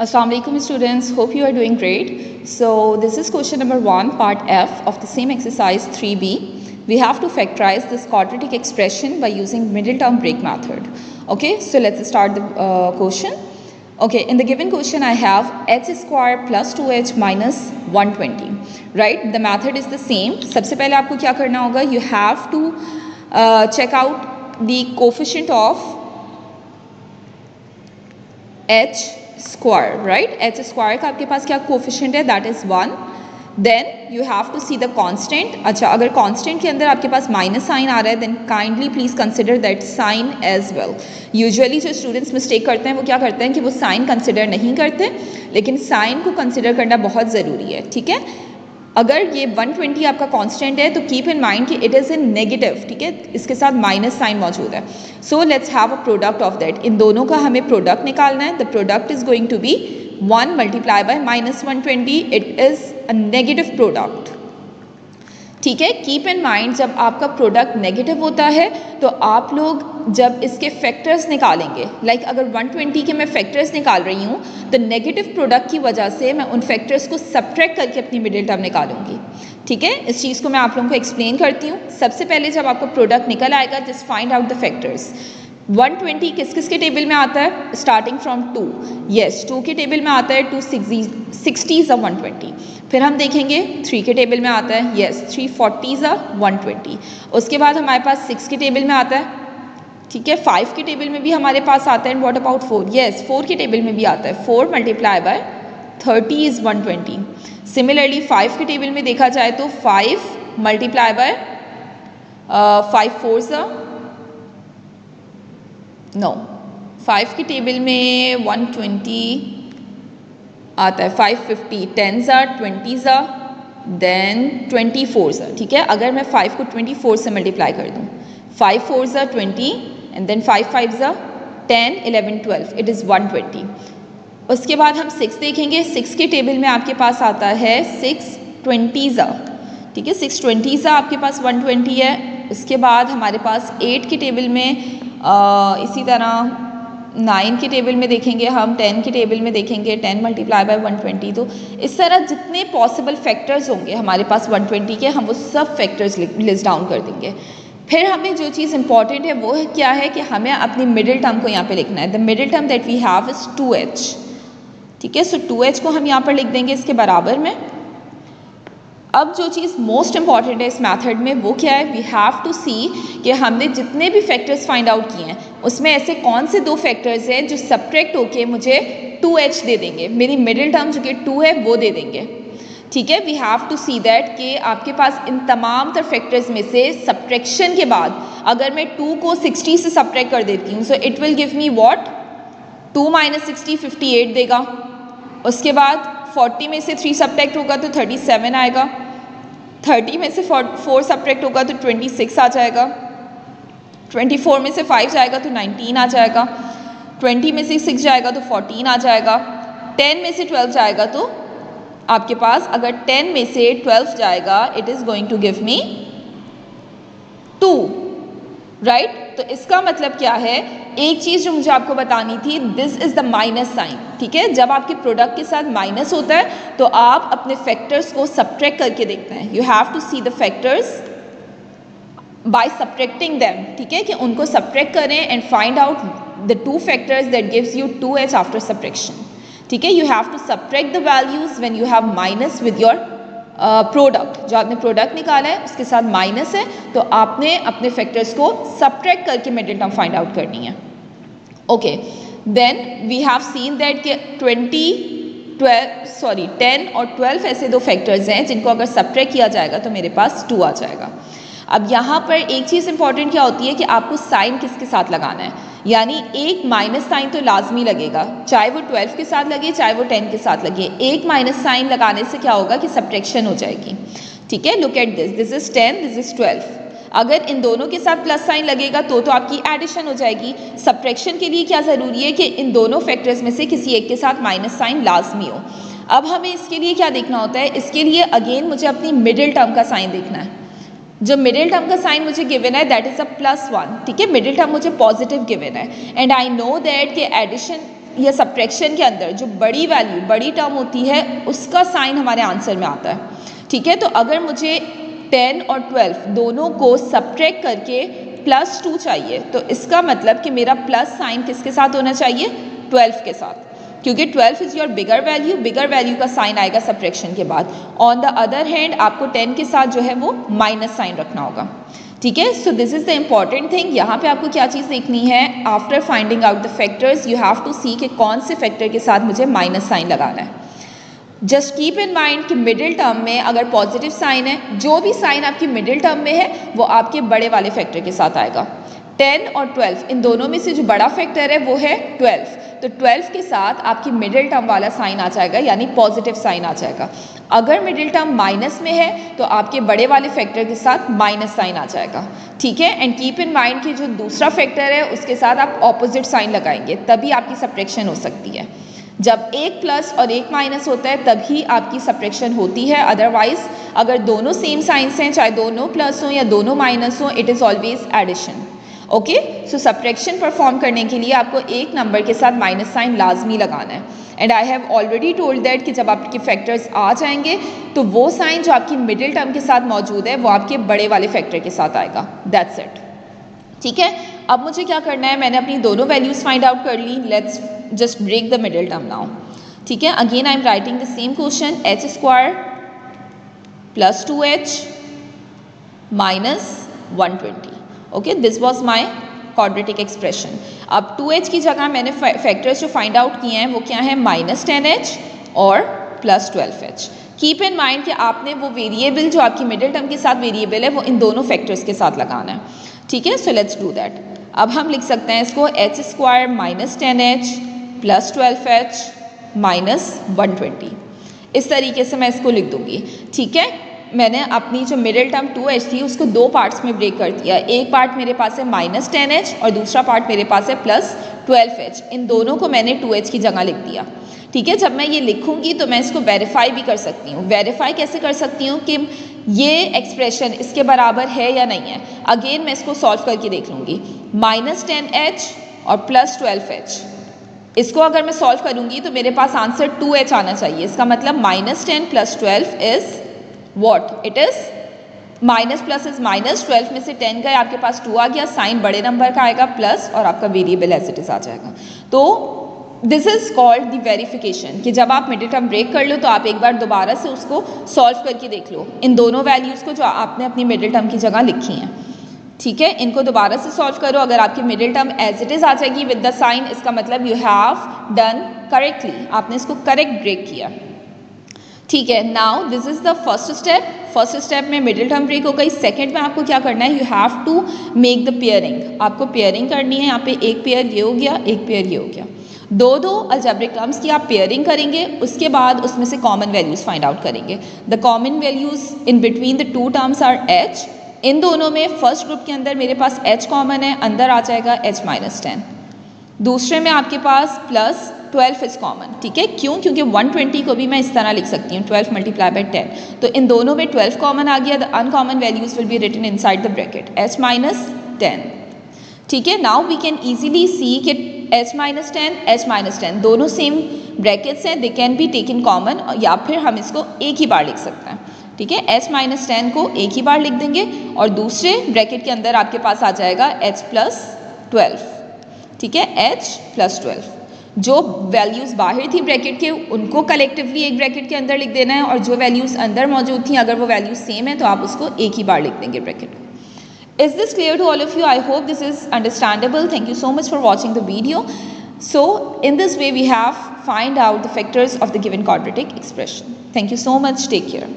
Assalamualaikum students, hope you are doing great. So this is question number 1 part F of the same exercise 3b. We have to factorize this quadratic expression by using middle term break method. Okay, so let's start the question. Okay, in the given question I have h square plus 2h minus 120. Right, the method is the same. सबसे पहले आपको क्या करना होगा, you have to check out the coefficient of h square. Right, H square का आपके पास क्या कोफिशिएंट है, that is 1. Then you have to see the constant. अच्छा, अगर कांस्टेंट के अंदर आपके पास माइनस साइन आ रहा है then kindly please consider that sign as well. Usually जो स्टूडेंट्स मिस्टेक करते हैं वो क्या करते हैं कि वो साइन कंसिडर नहीं करते, लेकिन साइन को कंसिडर करना बहुत ज़रूरी है. ठीक है, अगर ये 120 आपका कांस्टेंट है तो कीप इन माइंड कि इट इज़ इन नेगेटिव. ठीक है, इसके साथ माइनस साइन मौजूद है. So let's have a product of that. इन दोनों का हमें प्रोडक्ट निकालना है. The product is going to be 1 multiply by minus 120. It is a negative product. ठीक है, कीप इन माइंड जब आपका प्रोडक्ट नेगेटिव होता है तो आप लोग जब इसके फैक्टर्स निकालेंगे, लाइक अगर 120 के मैं फैक्टर्स निकाल रही हूँ तो नेगेटिव प्रोडक्ट की वजह से मैं उन फैक्टर्स को सब्ट्रैक्ट करके अपनी मिडिल टर्म निकालूंगी. ठीक है, इस चीज़ को मैं आप लोगों को एक्सप्लेन करती हूँ. सबसे पहले जब आपका प्रोडक्ट निकल आएगा just find out the factors. 120 किस किस के टेबल में आता है, स्टार्टिंग फ्रॉम 2. यस, 2 के टेबल में आता है 2 60s of 120. फिर हम देखेंगे 3 के टेबल में आता है, यस 3 40s of 120. उसके बाद हमारे पास 6 के टेबल में आता है. ठीक है, 5 के टेबल में भी हमारे पास आता है. And what about 4? यस, 4 के टेबल में भी आता है. 4 मल्टीप्लाई बाय 30 इज 120. सिमिलरली 5 के टेबल में देखा जाए तो 5 मल्टीप्लाई बाय 5 4s नो 5 के टेबल में 120 आता है. 550 10s are 20s are then 24s are. ठीक है, अगर मैं 5 को 24 से मल्टीप्लाई कर दूँ, 5 4s are 20 and then 5 5s are 10 11 12, it is 120. उसके बाद हम 6 देखेंगे. 6 के टेबल में आपके पास आता है 6 20s are. ठीक है, 6 20s are आपके पास 120 है. उसके बाद हमारे पास 8 के टेबल में इसी तरह 9 के टेबल में देखेंगे हम, 10 के टेबल में देखेंगे 10 मल्टीप्लाई बाय 120. तो इस तरह जितने पॉसिबल फैक्टर्स होंगे हमारे पास 120 के, हम वो सब फैक्टर्स लिस्ट डाउन कर देंगे. फिर हमें जो चीज़ इंपॉर्टेंट है वो है क्या है कि हमें अपनी मिडिल टर्म को यहाँ पे लिखना है. The middle term that we have is 2h. ठीक है, सो 2h को हम यहाँ पर लिख देंगे इसके बराबर में. अब जो चीज़ मोस्ट इंपॉर्टेंट है इस मेथड में वो क्या है, वी हैव टू सी कि हमने जितने भी फैक्टर्स फाइंड आउट किए हैं उसमें ऐसे कौन से 2 फैक्टर्स हैं जो सब्ट्रैक्ट होके मुझे 2h दे देंगे, मेरी मिडिल टर्म जो कि 2 है वो दे देंगे. ठीक है, we have to see that कि आपके पास इन तमाम तर फैक्टर्स में से सब्ट्रैक्शन के बाद अगर मैं 2 को 60 से सब्ट्रैक्ट कर देती हूँ so it will give me what, 2 minus 60 58 देगा. उसके बाद 40 में से 3 सब्ट्रैक्ट होगा तो 37 आएगा. 30 में से 4 सब्ट्रैक्ट होगा तो 26 आ जाएगा. 24 में से 5 जाएगा तो 19 आ जाएगा. 20 में से 6 जाएगा तो 14 आ जाएगा. 10 में से 12 जाएगा तो आपके पास अगर 10 में से 12 जाएगा it is going to give me 2. Right, तो इसका मतलब क्या है, एक चीज़ जो मुझे आपको बतानी थी, this is the minus sign. ठीक है, जब आपके प्रोडक्ट के साथ माइनस होता है तो आप अपने फैक्टर्स को सब्ट्रैक्ट करके देखते हैं. You have to see the factors by subtracting them. ठीक है, कि उनको सब्ट्रैक्ट करें एंड फाइंड आउट द 2 फैक्टर्स that gives you 2h after subtraction. ठीक है, you have to subtract the values when you have minus with your product. जो आपने प्रोडक्ट निकाला है उसके साथ माइनस है तो आपने अपने फैक्टर्स को सब्ट्रैक्ट करके मिडिल टर्म फाइंड आउट करनी है. Okay, then we have seen that कि 10 और 12 ऐसे 2 फैक्टर्स हैं जिनको अगर सब्ट्रैक्ट किया जाएगा तो मेरे पास 2 आ जाएगा. अब यहाँ पर एक चीज़ इंपॉर्टेंट क्या होती है कि आपको साइन किसके साथ लगाना है, यानी एक माइनस साइन तो लाजमी लगेगा, चाहे वो 12 के साथ लगे चाहे वो 10 के साथ लगे. एक माइनस साइन लगाने से क्या होगा कि सब्ट्रैक्शन हो जाएगी. ठीक है, look at this, this is 10 this is 12. अगर इन दोनों के साथ प्लस साइन लगेगा तो आपकी एडिशन हो जाएगी. सब्ट्रैक्शन के लिए क्या ज़रूरी है कि इन दोनों फैक्टर्स में से किसी एक के साथ माइनस साइन लाजमी हो. अब हमें इसके लिए क्या देखना होता है, इसके लिए अगेन मुझे अपनी मिडिल टर्म का साइन देखना है. जो मिडिल टर्म का साइन मुझे गिवन है दैट इज़ अ +1. ठीक है, मिडिल टर्म मुझे पॉजिटिव गिवन है एंड आई नो दैट कि एडिशन या सब्ट्रैक्शन के अंदर जो बड़ी वैल्यू, बड़ी टर्म होती है, उसका साइन हमारे आंसर में आता है, ठीक है। तो अगर मुझे 10 और 12 दोनों को सब्ट्रैक्ट करके +2 चाहिए, तो इसका मतलब कि मेरा प्लस साइन किसके साथ होना चाहिए, 12 के साथ, क्योंकि 12 इज़ योर बिगर वैल्यू का साइन आएगा सब्ट्रैक्शन के बाद। ऑन द अदर हैंड आपको 10 के साथ जो है वो माइनस साइन रखना होगा, ठीक है। So this is the important thing. यहाँ पे आपको क्या चीज़ देखनी है, after finding out the factors you have to see कि कौन से फैक्टर के साथ मुझे माइनस साइन लगाना है। जस्ट कीप इन माइंड कि मिडिल टर्म में अगर पॉजिटिव साइन है, जो भी साइन आपकी मिडिल टर्म में है वो आपके बड़े वाले फैक्टर के साथ आएगा। 10 और 12 इन दोनों में से जो बड़ा फैक्टर है वो है 12, तो 12 के साथ आपकी मिडिल टर्म वाला साइन आ जाएगा, यानी पॉजिटिव साइन आ जाएगा। अगर मिडिल टर्म माइनस में है तो आपके बड़े वाले फैक्टर के साथ माइनस साइन आ जाएगा, ठीक है। एंड कीप इन माइंड कि जो दूसरा फैक्टर है उसके साथ आप ऑपोजिट साइन लगाएंगे, तभी आपकी सब्ट्रैक्शन हो सकती है। जब एक प्लस और एक माइनस होता है तभी आपकी सब्ट्रैक्शन होती है, अदरवाइज अगर दोनों सेम साइंस हैं, चाहे दोनों प्लस हो या दोनों माइनस हो, it is always addition. Okay, so subtraction perform करने के लिए आपको एक नंबर के साथ माइनस साइन लाजमी लगाना है। And I have already told that कि जब आपके फैक्टर्स आ जाएंगे तो वो साइन जो आपकी मिडिल टर्म के साथ मौजूद है वो आपके बड़े वाले फैक्टर के साथ आएगा। दैट्स इट, ठीक है। अब मुझे क्या करना है, मैंने अपनी दोनों वैल्यूज फाइंड आउट कर ली। Let's just break the middle term now, ठीक है। Again I am writing the same question, h² + 2h - 120। Okay, this was my quadratic expression. अब 2h की जगह मैंने फैक्टर्स जो फाइंड आउट किए हैं वो क्या है, -10h और +12h। कीप इन माइंड कि आपने वो वेरिएबल जो आपकी मिडिल टर्म के साथ वेरिएबल है वो इन दोनों फैक्टर्स के साथ लगाना है, ठीक है। So let's do that. अब हम लिख सकते हैं इसको h² - 10h + 12h - 120। इस तरीके से मैं इसको लिख दूंगी, ठीक है। मैंने अपनी जो मिडिल टर्म 2h थी उसको दो पार्ट्स में ब्रेक कर दिया। एक पार्ट मेरे पास है -10h और दूसरा पार्ट मेरे पास है +12h। इन दोनों को मैंने 2h की जगह लिख दिया, ठीक है। जब मैं ये लिखूंगी तो मैं इसको वेरीफाई भी कर सकती हूँ। वेरीफाई कैसे कर सकती हूँ कि ये एक्सप्रेशन इसके बराबर है या नहीं है। अगेन मैं इसको सॉल्व करके देख लूँगी। -10h और +12h, इसको अगर मैं सॉल्व करूँगी तो मेरे पास आंसर 2h आना चाहिए। इसका मतलब -10 + 12 is what, it is minus plus is minus, 12 में से 10 गए, आपके पास 2 आ गया, साइन बड़े नंबर का आएगा प्लस और आपका वेरिएबल एज इट इज आ जाएगा। तो this is called the verification, कि जब आप मिडिल टर्म ब्रेक कर लो तो आप एक बार दोबारा से उसको सॉल्व करके देख लो, इन दोनों वैल्यूज़ को जो आपने अपनी मिडिल टर्म की जगह लिखी हैं, ठीक है। इनको दोबारा से सॉल्व करो। अगर आपकी middle term as it is आ जाएगी विद द साइन, इसका मतलब यू हैव डन करेक्टली, आपने इसको करेक्ट ब्रेक किया, ठीक है। Now this is the first step. First step में मिडिल टर्म ब्रेक हो गई। सेकंड में आपको क्या करना है, you have to make the pairing. आपको पेयरिंग करनी है। यहाँ पे एक पेयर ये हो गया, एक पेयर ये हो गया, दो अलजेब्रिक टर्म्स की आप पेयरिंग करेंगे। उसके बाद उसमें से कॉमन वैल्यूज फाइंड आउट करेंगे। The common values in between the two terms are h। इन दोनों में फर्स्ट ग्रुप के अंदर मेरे पास h कॉमन है, अंदर आ जाएगा h - 10। दूसरे में आपके पास +12 इज कॉमन, ठीक है। क्यों, क्योंकि 120 को भी मैं इस तरह लिख सकती हूँ 12 × 10। तो इन दोनों में 12 कॉमन आ गया। The uncommon values will be written inside the bracket h - 10, ठीक है। Now we can easily see कि h - 10 दोनों सेम ब्रैकेट्स हैं, they can be taken common, या फिर हम इसको एक ही बार लिख सकते हैं, ठीक है। h - 10 को एक ही बार लिख देंगे और दूसरे ब्रैकेट के अंदर आपके पास आ जाएगा h + 12, ठीक है, h + 12। जो वैल्यूज़ बाहर थी ब्रैकेट के उनको कलेक्टिवली एक ब्रैकेट के अंदर लिख देना है, और जो वैल्यूज़ अंदर मौजूद थी अगर वो वैल्यूज़ सेम है तो आप उसको एक ही बार लिख देंगे ब्रैकेट को। Is this clear to all of you? I hope this is understandable. Thank you so much for watching the video. So in this way we have find out the factors of the given quadratic expression. Thank you so much. Take care.